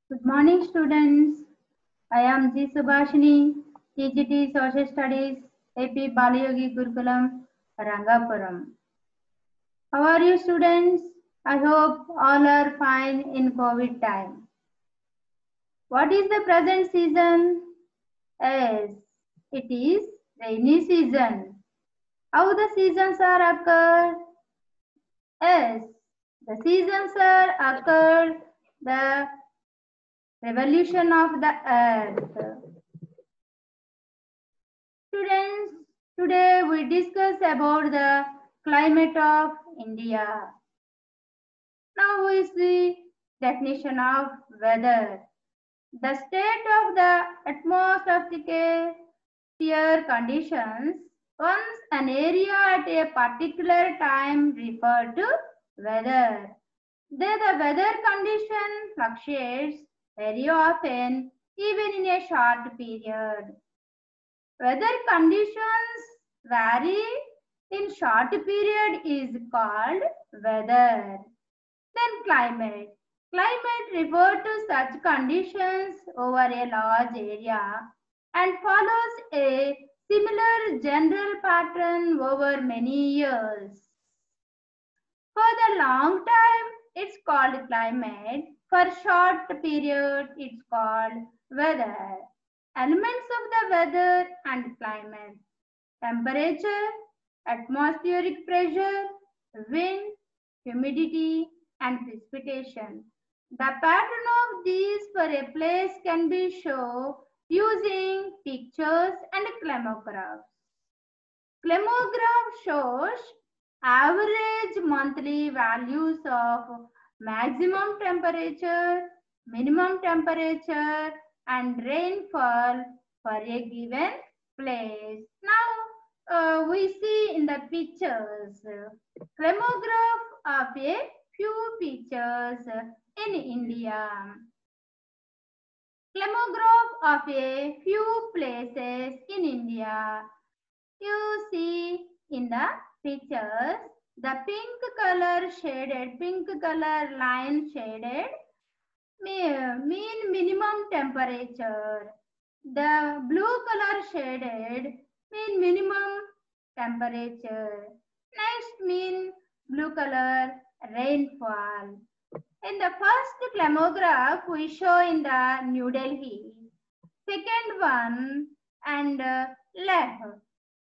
Good morning, students. I am G. Subhashini, TGT Social Studies, AP Balayogi Gurukulam, Rangapuram. How are you, students? I hope all are fine in COVID time. What is the present season? Yes, it is rainy season. How the seasons are occurred? Yes, the seasons are occurred the revolution of the earth. Students, today we discuss about the climate of India. Now we see definition of weather. The state of the atmospheric conditions once an area at a particular time referred to weather. There the weather condition fluctuates very often even in a short period. Weather conditions vary in short period is called weather. Then climate. Climate refers to such conditions over a large area and follows a similar general pattern over many years. For the long time, it's called climate. For short period, it's called weather. Elements of the weather and climate: temperature, atmospheric pressure, wind, humidity, and precipitation. The pattern of these for a place can be shown using pictures and climographs. Climograph shows average monthly values of maximum temperature, minimum temperature, and rainfall for a given place. Now we see in the pictures climograph of a few pictures in India. Climograph of a few places in India. You see in the pictures the pink color line shaded mean minimum temperature. The blue color shaded mean minimum temperature. Next mean blue color rainfall. In the first climograph we show in the New Delhi. Second one and left.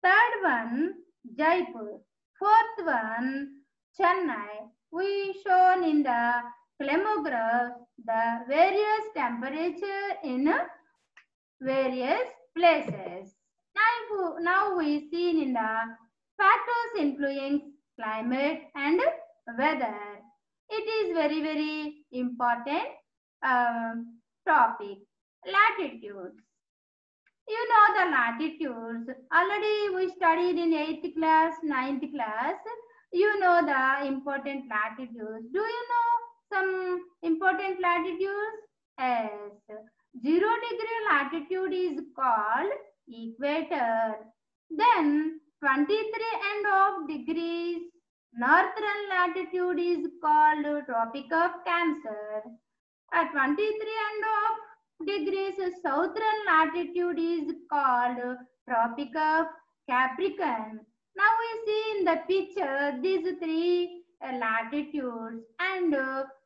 Third one Jaipur. Fourth one Chennai. We shown in the climograph the various temperature in various places. Now we see in the factors influence climate and weather. It is very important topic. Latitudes. You know the latitudes. Already we studied in 8th class, 9th class. You know the important latitudes. Do you know some important latitudes? Yes. 0-degree latitude is called equator. Then 23.5 degrees northern latitude is called Tropic of Cancer. At 23.5 degrees southern latitude is called Tropic of Capricorn. Now we see in the picture these three latitudes and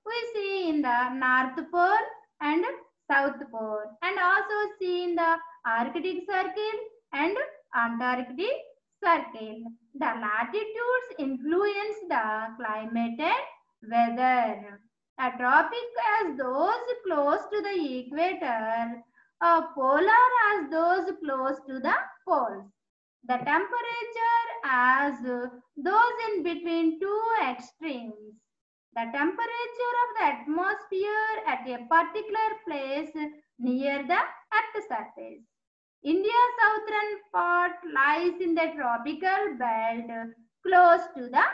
we see in the North Pole and South Pole and also see in the Arctic Circle and Antarctic Circle. The latitudes influence the climate and weather. A tropic as those close to the equator, a polar as those close to the poles. The temperature as those in between two extremes. The temperature of the atmosphere at a particular place near the Earth's surface. India's southern part lies in the tropical belt close to the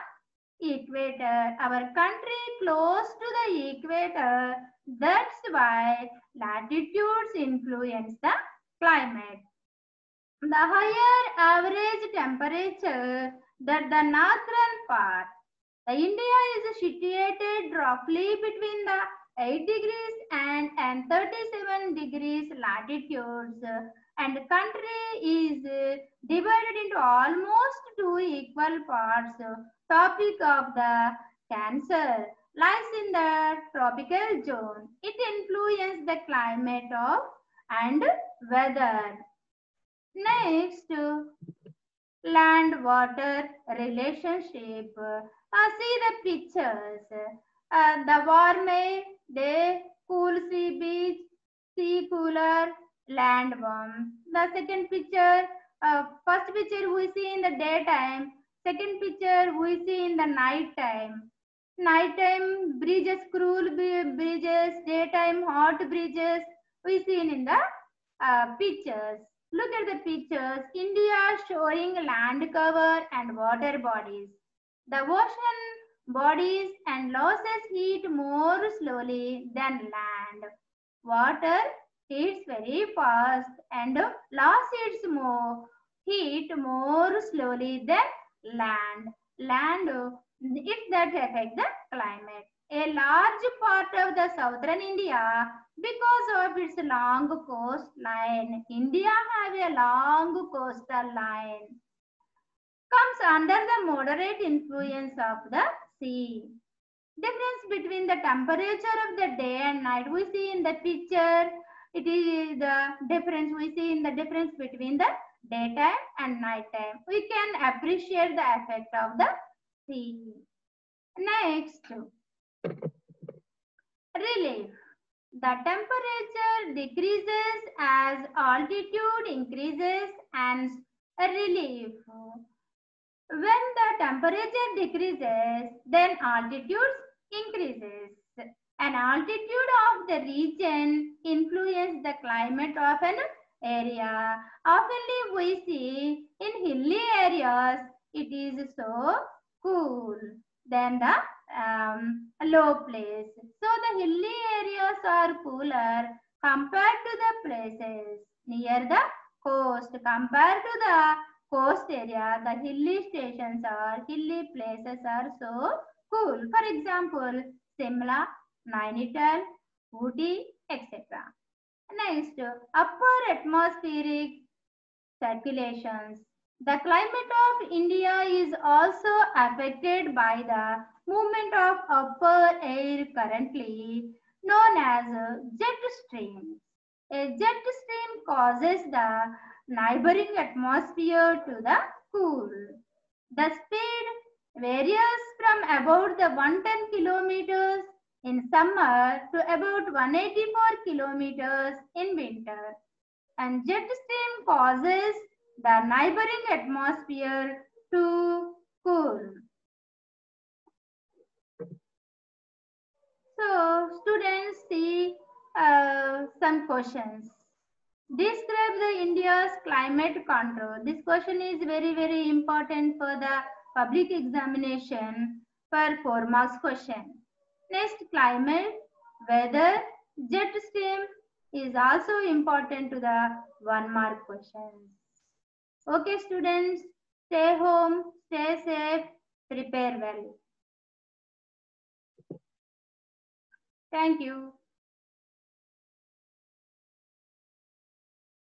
equator. Our country close to the equator. That's why latitudes influence the climate. The higher average temperature that the northern part. The India is situated roughly between the 8 degrees and 37 degrees latitudes, and country is divided into almost 2 equal parts. Topic of the Cancer lies in the tropical zone. It influences the climate of and weather. Next, land-water relationship. See the pictures. The warm day, cool sea beach, sea cooler, land warm. The second picture, first picture we see in the daytime. Second picture we see in the night time. Nighttime bridges, cruel bridges, daytime hot bridges we see in the pictures. Look at the pictures. India showing land cover and water bodies. The ocean bodies and losses heat more slowly than land. Water heats very fast and loss heat more slowly than land. Land, it that affect the climate. A large part of the southern India, because of its long coastline, India have a long coastal line, comes under the moderate influence of the sea. Difference between the temperature of the day and night we see in the picture. It is the difference we see in the difference between the daytime and nighttime. We can appreciate the effect of the sea. Next, relief. The temperature decreases as altitude increases and relief. When the temperature decreases, then altitude increases. An altitude of the region influences the climate of an area. Often we see in hilly areas, it is so cool than the low place. So the hilly areas are cooler compared to the places near the coast. Compared to the coast area, the hilly places are so cool. For example, Simla, Nainital, Ooty, etc. Next, upper atmospheric circulations. The climate of India is also affected by the movement of upper air currently known as jet streams. A jet stream causes the neighboring atmosphere to the cool. The speed varies from about the 110 kilometers in summer to about 184 kilometers in winter. And jet stream causes the neighboring atmosphere to cool. So, students, see some questions. Describe the India's climate control. This question is very important for the public examination for 4 marks question. Next, climate, weather, jet stream is also important to the 1 mark questions. Okay, students, stay home, stay safe, prepare well. Thank you.